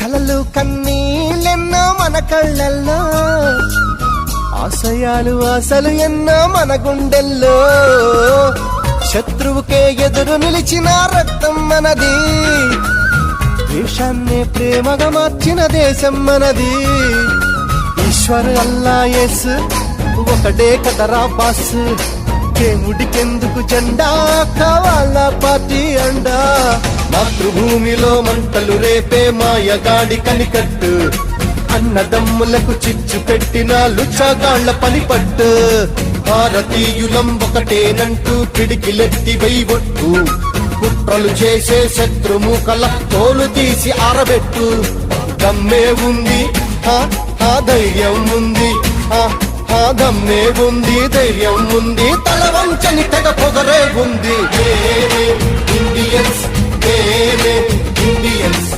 కలలు కన్నీళ్ళెన్నో మన కళ్ళల్లో, ఆశయాలు ఆశలు ఎన్నో మన గుండెల్లో. శత్రువుకే ఎదురు నిలిచిన రక్తం మనది, దేశాన్నే ప్రేమగా మార్చిన దేశం మనది. ఈశ్వర్ అల్లా యేసు ఒకటే కదరా బాస్, దేవుడికెందుకు జెండా కావాలా పార్టీ అండా. మాతృభూమిలో మంటలు రేపే మాయగాడి కనికట్టు, అన్నదమ్ములకు చిచ్చు పెట్టిన లుచ్చగాళ్ల పనిపట్టు. భారతీయులం ఒకటేనంటూ పిడికిలెత్తి వెయ్యొట్టు, కుట్రలు చేసే శత్రుముఖల తోలు తీసి ఆరబెట్టు. దమ్మే ఉంది ధైర్యం ఉంది, దమ్మే ఉంది ధైర్యం ఉంది, తల వంచని తెగ పొగరే ఉంది. Indians Indians